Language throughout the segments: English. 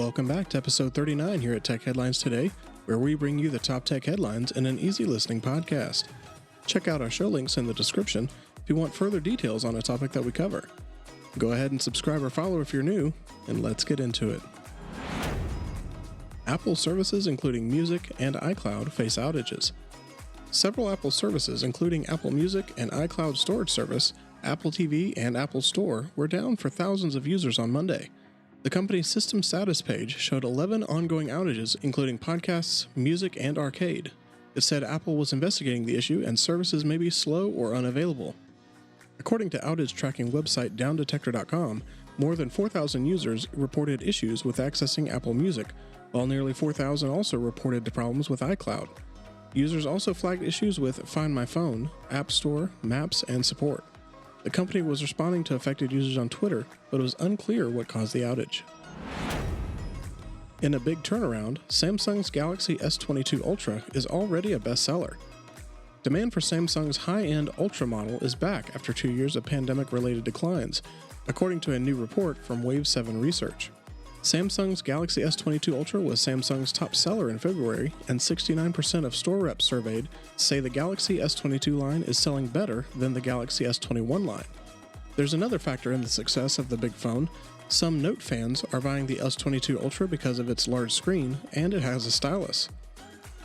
Welcome back to episode 39 here at Tech Headlines Today, where we bring you the top tech headlines in an easy listening podcast. Check out our show links in the description if you want further details on a topic that we cover. Go ahead and subscribe or follow if you're new, and let's get into it. Apple services including Music and iCloud face outages. Several Apple services, including Apple Music and iCloud storage service, Apple TV, and Apple Store, were down for thousands of users on Monday. The company's system status page showed 11 ongoing outages, including podcasts, music, and arcade. It said Apple was investigating the issue and services may be slow or unavailable. According to outage tracking website downdetector.com, more than 4,000 users reported issues with accessing Apple Music, while nearly 4,000 also reported problems with iCloud. Users also flagged issues with Find My Phone, App Store, Maps, and support. The company was responding to affected users on Twitter, but it was unclear what caused the outage. In a big turnaround, Samsung's Galaxy S22 Ultra is already a bestseller. Demand for Samsung's high-end Ultra model is back after 2 years of pandemic-related declines, according to a new report from Wave 7 Research. Samsung's Galaxy S22 Ultra was Samsung's top seller in February, and 69% of store reps surveyed say the Galaxy S22 line is selling better than the Galaxy S21 line. There's another factor in the success of the big phone. Some Note fans are buying the S22 Ultra because of its large screen, and it has a stylus.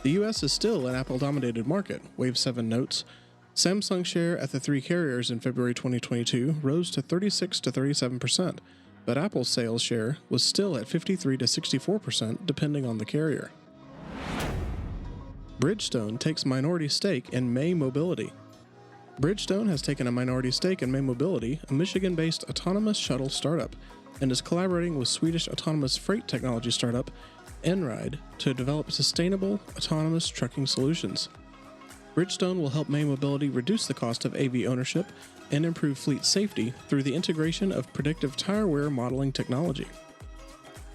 The US is still an Apple-dominated market, Wave 7 notes. Samsung's share at the three carriers in February 2022 rose to 36 to 37%. But Apple's sales share was still at 53 to 64% depending on the carrier. Bridgestone takes minority stake in May Mobility. Bridgestone has taken a minority stake in May Mobility, a Michigan-based autonomous shuttle startup, and is collaborating with Swedish autonomous freight technology startup Enzyme to develop sustainable autonomous trucking solutions. Bridgestone will help May Mobility reduce the cost of AV ownership and improve fleet safety through the integration of predictive tire wear modeling technology.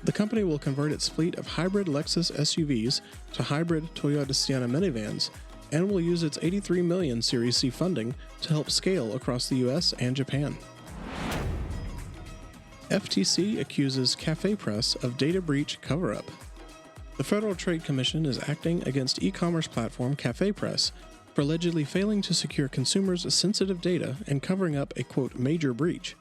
The company will convert its fleet of hybrid Lexus SUVs to hybrid Toyota Sienna minivans and will use its $83 million Series C funding to help scale across the US and Japan. FTC accuses CafePress of data breach cover-up. The Federal Trade Commission is acting against e-commerce platform CafePress for allegedly failing to secure consumers' sensitive data and covering up a, quote, major breach.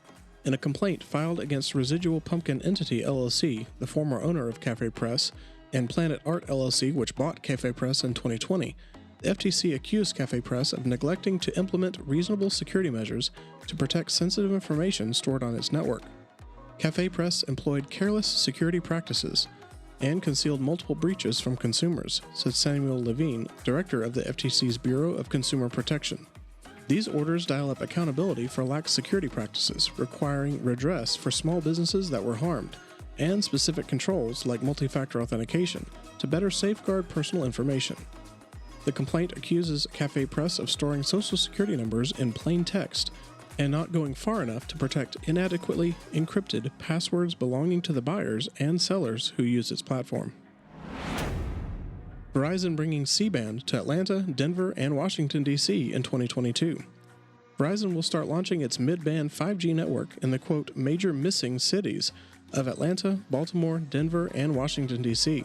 In a complaint filed against Residual Pumpkin Entity LLC, the former owner of CafePress, and Planet Art LLC, which bought CafePress in 2020, the FTC accused CafePress of neglecting to implement reasonable security measures to protect sensitive information stored on its network. CafePress employed careless security practices and concealed multiple breaches from consumers, said Samuel Levine, director of the FTC's Bureau of Consumer Protection. These orders dial up accountability for lax security practices, requiring redress for small businesses that were harmed, and specific controls like multi-factor authentication to better safeguard personal information. The complaint accuses CafePress of storing social security numbers in plain text and not going far enough to protect inadequately encrypted passwords belonging to the buyers and sellers who use its platform. Verizon bringing C-band to Atlanta, Denver, and Washington, D.C. in 2022. Verizon will start launching its mid-band 5G network in the, quote, major missing cities of Atlanta, Baltimore, Denver, and Washington, D.C.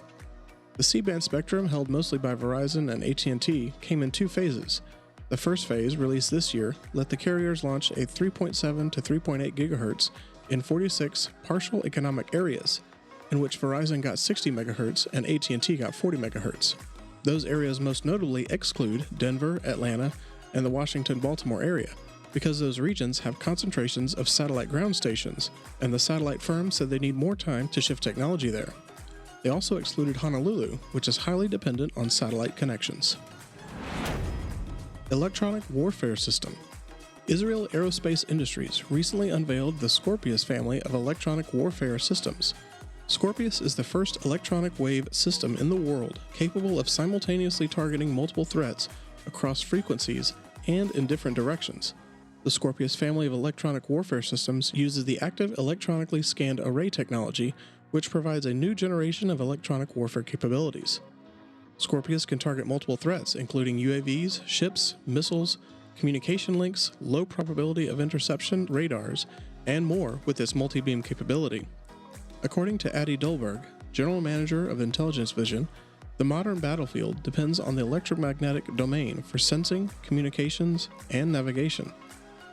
The C-band spectrum, held mostly by Verizon and AT&T, came in two phases. The first phase, released this year, let the carriers launch a 3.7 to 3.8 GHz in 46 partial economic areas, in which Verizon got 60 MHz and AT&T got 40 MHz. Those areas most notably exclude Denver, Atlanta, and the Washington-Baltimore area, because those regions have concentrations of satellite ground stations, and the satellite firms said they need more time to shift technology there. They also excluded Honolulu, which is highly dependent on satellite connections. Electronic warfare system. Israel Aerospace Industries recently unveiled the Scorpius family of electronic warfare systems. Scorpius is the first electronic wave system in the world capable of simultaneously targeting multiple threats across frequencies and in different directions. The Scorpius family of electronic warfare systems uses the active electronically scanned array technology, which provides a new generation of electronic warfare capabilities. Scorpius can target multiple threats, including UAVs, ships, missiles, communication links, low probability of interception radars, and more with its multi-beam capability. According to Adi Dolberg, general manager of intelligence vision, the modern battlefield depends on the electromagnetic domain for sensing, communications, and navigation.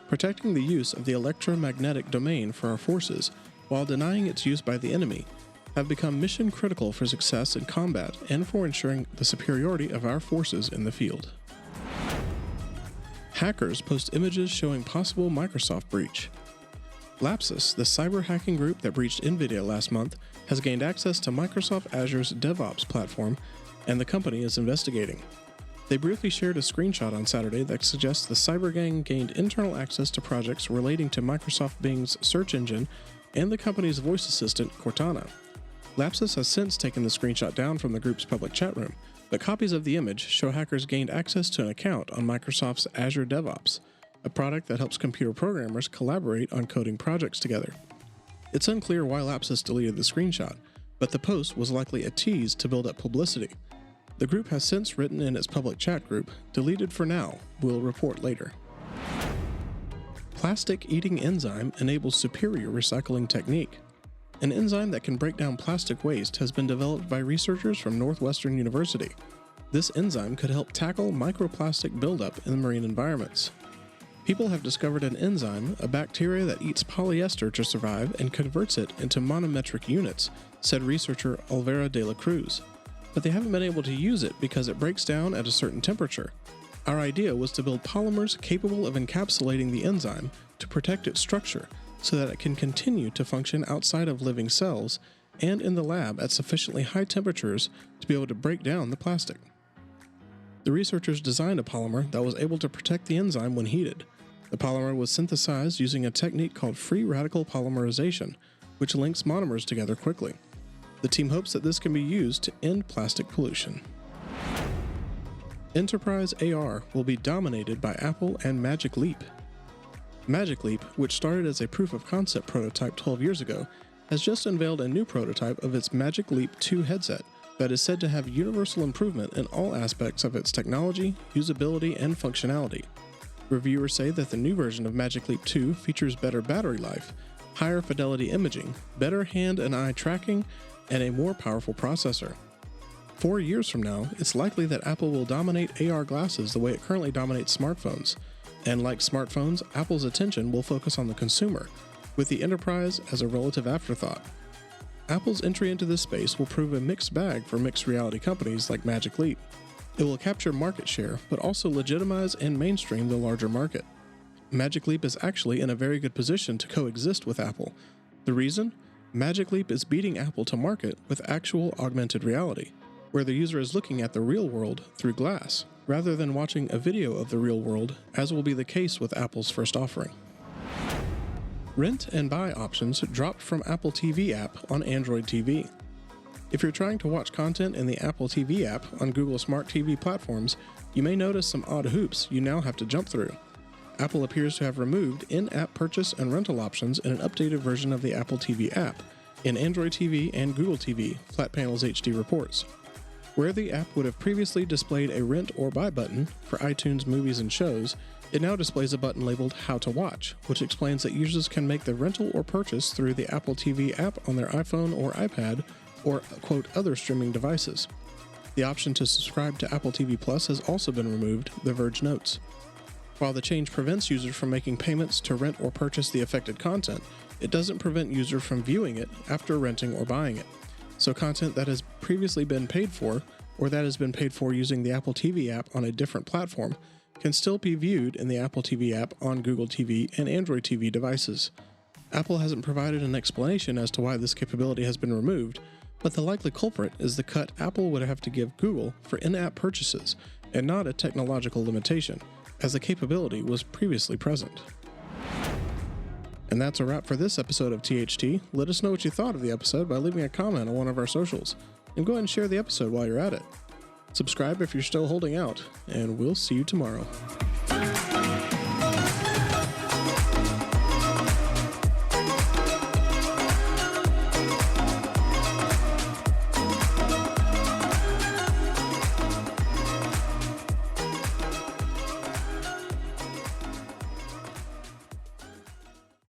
Protecting the use of the electromagnetic domain for our forces while denying its use by the enemy have become mission critical for success in combat and for ensuring the superiority of our forces in the field. Hackers post images showing possible Microsoft breach. Lapsus, the cyber hacking group that breached NVIDIA last month, has gained access to Microsoft Azure's DevOps platform, and the company is investigating. They briefly shared a screenshot on Saturday that suggests the cyber gang gained internal access to projects relating to Microsoft Bing's search engine and the company's voice assistant, Cortana. Lapsus has since taken the screenshot down from the group's public chat room, but copies of the image show hackers gained access to an account on Microsoft's Azure DevOps, a product that helps computer programmers collaborate on coding projects together. It's unclear why Lapsus deleted the screenshot, but the post was likely a tease to build up publicity. The group has since written in its public chat group, "Deleted for now, we'll report later." Plastic-eating enzyme enables superior recycling technique. An enzyme that can break down plastic waste has been developed by researchers from Northwestern University. This enzyme could help tackle microplastic buildup in marine environments. People have discovered an enzyme, a bacteria that eats polyester to survive and converts it into monometric units, said researcher Alvera de la Cruz. But they haven't been able to use it because it breaks down at a certain temperature. Our idea was to build polymers capable of encapsulating the enzyme to protect its structure so that it can continue to function outside of living cells and in the lab at sufficiently high temperatures to be able to break down the plastic. The researchers designed a polymer that was able to protect the enzyme when heated. The polymer was synthesized using a technique called free radical polymerization, which links monomers together quickly. The team hopes that this can be used to end plastic pollution. Enterprise AR will be dominated by Apple and Magic Leap. Magic Leap, which started as a proof-of-concept prototype 12 years ago, has just unveiled a new prototype of its Magic Leap 2 headset that is said to have universal improvement in all aspects of its technology, usability, and functionality. Reviewers say that the new version of Magic Leap 2 features better battery life, higher fidelity imaging, better hand and eye tracking, and a more powerful processor. 4 years from now, it's likely that Apple will dominate AR glasses the way it currently dominates smartphones. And like smartphones, Apple's attention will focus on the consumer, with the enterprise as a relative afterthought. Apple's entry into this space will prove a mixed bag for mixed reality companies like Magic Leap. It will capture market share, but also legitimize and mainstream the larger market. Magic Leap is actually in a very good position to coexist with Apple. The reason? Magic Leap is beating Apple to market with actual augmented reality, where the user is looking at the real world through glass, rather than watching a video of the real world, as will be the case with Apple's first offering. Rent and buy options dropped from Apple TV app on Android TV. If you're trying to watch content in the Apple TV app on Google Smart TV platforms, you may notice some odd hoops you now have to jump through. Apple appears to have removed in-app purchase and rental options in an updated version of the Apple TV app, in Android TV and Google TV, Flat Panels HD reports. Where the app would have previously displayed a rent or buy button for iTunes movies and shows, it now displays a button labeled How to Watch, which explains that users can make the rental or purchase through the Apple TV app on their iPhone or iPad, or, quote, other streaming devices. The option to subscribe to Apple TV Plus has also been removed, The Verge notes. While the change prevents users from making payments to rent or purchase the affected content, it doesn't prevent users from viewing it after renting or buying it. So content that has previously been paid for, or that has been paid for using the Apple TV app on a different platform, can still be viewed in the Apple TV app on Google TV and Android TV devices. Apple hasn't provided an explanation as to why this capability has been removed, but the likely culprit is the cut Apple would have to give Google for in-app purchases, and not a technological limitation, as the capability was previously present. And that's a wrap for this episode of THT. Let us know what you thought of the episode by leaving a comment on one of our socials, and go ahead and share the episode while you're at it. Subscribe if you're still holding out, and we'll see you tomorrow.